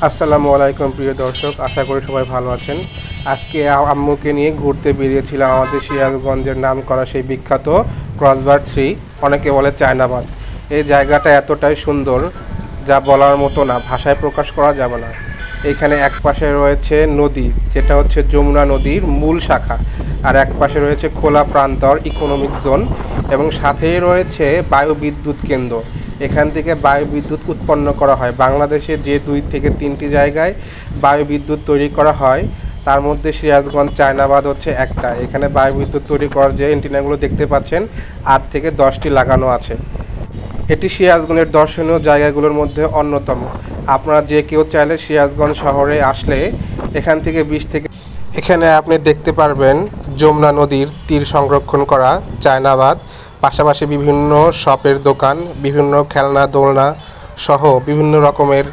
আসসালামু আলাইকুম প্রিয় দর্শক, আশা করি সবাই ভালো আছেন। আজকে আম্মুকে নিয়ে ঘুরতে বেরিয়েছিলাম আমাদের সিরাজগঞ্জের নাম করা সেই বিখ্যাত ক্রসবার 3, অনেকে বলে চায়নাবাদ। এই জায়গাটা এতটাই সুন্দর যা বলার মতো না, ভাষায় প্রকাশ করা যাবে না। এখানে এক পাশে রয়েছে নদী, যেটা হচ্ছে যমুনা নদীর মূল শাখা, আর এক পাশে রয়েছে খোলা প্রান্তর ইকোনমিক জোন, এবং সাথেই রয়েছে বায়ুবিদ্যুৎ কেন্দ্র। এখান থেকে বায়ুবিদ্যুৎ উৎপন্ন করা হয়। বাংলাদেশে যে 2 থেকে 3টি জায়গায় বায়ুবিদ্যুৎ তৈরি করা হয়, তার মধ্যে সিরাজগঞ্জ চায়নাবাদ হচ্ছে একটা। এখানে বায়ুবিদ্যুৎ তৈরি করার যে এন্টিনাগুলো দেখতে পাচ্ছেন, 8 থেকে 10টি লাগানো আছে। এটি সিরাজগঞ্জের দর্শনীয় জায়গাগুলোর মধ্যে অন্যতম। আপনারা যে কেউ চাইলে সিরাজগঞ্জ শহরে আসলে এখান থেকে 20 থেকে এখানে আপনি দেখতে পারবেন যমুনা নদীর তীর সংরক্ষণ করা চায়নাবাদ, পাশাপাশি বিভিন্ন শপের দোকান, বিভিন্ন খেলনা দোলনা সহ বিভিন্ন রকমের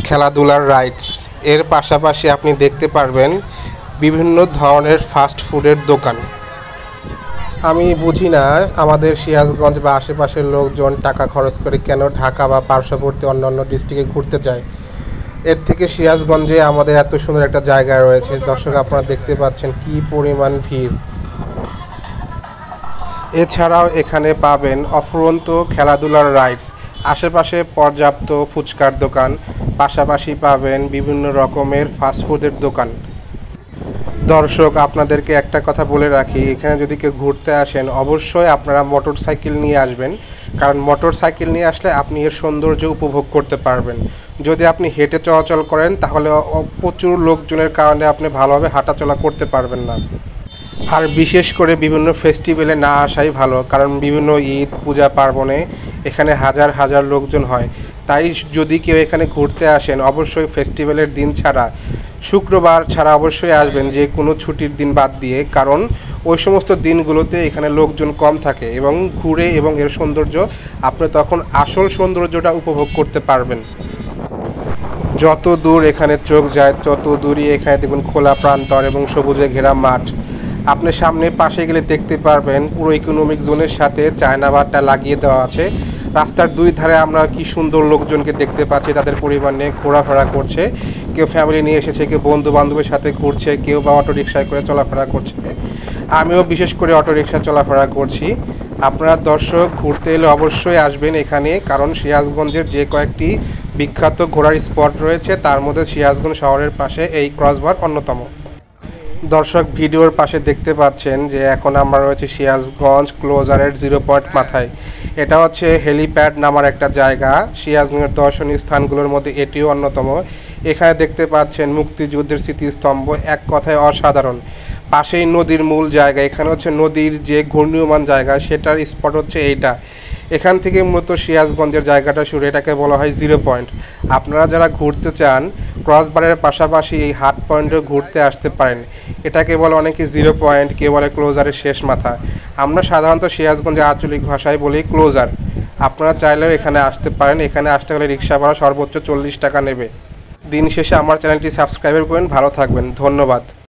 খেলাধুলার রাইডস। এর পাশাপাশি আপনি দেখতে পারবেন বিভিন্ন ধরনের ফাস্ট ফুডের দোকান। আমি বুঝি না আমাদের সিরাজগঞ্জ বা আশেপাশের লোকজন টাকা খরচ করে কেন ঢাকা বা পার্শ্ববর্তী অন্যান্য ডিস্ট্রিক্টে ঘুরতে যায়। এর থেকে সিরাজগঞ্জে আমাদের এত সুন্দর একটা জায়গা রয়েছে। দর্শক, আপনারা দেখতে পাচ্ছেন কি পরিমাণ ভিড়। এছাড়াও এখানে পাবেন অফুরন্ত খেলাধুলার রাইডস, আশেপাশে পর্যাপ্ত ফুচকার দোকান, পাশাপাশি পাবেন বিভিন্ন রকমের ফাস্টফুডের দোকান। দর্শক, আপনাদেরকে একটা কথা বলে রাখি, এখানে যদি কেউ ঘুরতে আসেন অবশ্যই আপনারা মোটর সাইকেল নিয়ে আসবেন, কারণ মোটর সাইকেল নিয়ে আসলে আপনি এর সৌন্দর্য উপভোগ করতে পারবেন। যদি আপনি হেঁটে চলাচল করেন তাহলে প্রচুর লোকজনের কারণে আপনি ভালোভাবে হাঁটাচলা করতে পারবেন না। আর বিশেষ করে বিভিন্ন ফেস্টিভ্যালে না আসাই ভালো, কারণ বিভিন্ন ঈদ পূজা পার্বণে এখানে হাজার হাজার লোকজন হয়। তাই যদি কেউ এখানে ঘুরতে আসেন অবশ্যই ফেস্টিভ্যালের দিন ছাড়া, শুক্রবার ছাড়া অবশ্যই আসবেন, যে কোনো ছুটির দিন বাদ দিয়ে, কারণ ওই সমস্ত দিনগুলোতে এখানে লোকজন কম থাকে এবং ঘুরে এবং এর সৌন্দর্য আপনি তখন আসল সৌন্দর্যটা উপভোগ করতে পারবেন। যত দূর এখানে চোখ যায় তত দূরই এখানে দেখুন খোলা প্রান্তর এবং সবুজে ঘেরা মাঠ। আপনি সামনে পাশে গেলে দেখতে পারবেন পুরো ইকোনমিক জোনের সাথে চায়নাবাদটা লাগিয়ে দেওয়া আছে। রাস্তার 2 ধারে আমরা কি সুন্দর লোকজনকে দেখতে পাচ্ছি, তাদের পরিবার নিয়ে ঘোরাফেরা করছে। কেউ ফ্যামিলি নিয়ে এসেছে, কেউ বন্ধু বান্ধবের সাথে ঘুরছে, কেউ বা অটো রিক্সায় করে চলাফেরা করছে। আমিও বিশেষ করে অটো রিক্সা চলাফেরা করছি। আপনারা দর্শক ঘুরতে এলে অবশ্যই আসবেন এখানে, কারণ সিরাজগঞ্জের যে কয়েকটি বিখ্যাত ঘোরার স্পট রয়েছে তার মধ্যে সিরাজগঞ্জ শহরের পাশে এই ক্রসবার অন্যতম। দর্শক, ভিডিওর পাশে দেখতে পাচ্ছেন যে এখন আমরা রয়েছে সিরাজগঞ্জ ক্লোজারের 0 পয়েন্ট মাথায়। এটা হচ্ছে হেলিপ্যাড নামার একটা জায়গা। সিরাজগঞ্জের দর্শনীয় স্থানগুলোর মধ্যে এটিও অন্যতম। এখানে দেখতে পাচ্ছেন মুক্তিযুদ্ধের স্মৃতিস্তম্ভ, এক কথায় অসাধারণ। পাশেই নদীর মূল জায়গা, এখানে হচ্ছে নদীর যে ঘূর্ণীয়মান জায়গা সেটার স্পট হচ্ছে এইটা। এখান থেকে মূলত সিরাজগঞ্জের জায়গাটা শুরু, এটাকে বলা হয় 0 পয়েন্ট। আপনারা যারা ঘুরতে চান ক্রসবারের পাশাপাশি এই হাট পয়েন্টেও ঘুরতে আসতে পারেন। এটাকে বলে অনেকে 0 পয়েন্ট, কেউ বলে ক্লোজারের শেষ মাথা। আমরা সাধারণত সিরাজগঞ্জে আঞ্চলিক ভাষায় বলি ক্লোজার। আপনারা চাইলেও এখানে আসতে পারেন। এখানে আসতে গেলে রিক্সা ভাড়া সর্বোচ্চ 40 টাকা নেবে। দিন শেষে আমার চ্যানেলটি সাবস্ক্রাইব করেন। ভালো থাকবেন, ধন্যবাদ।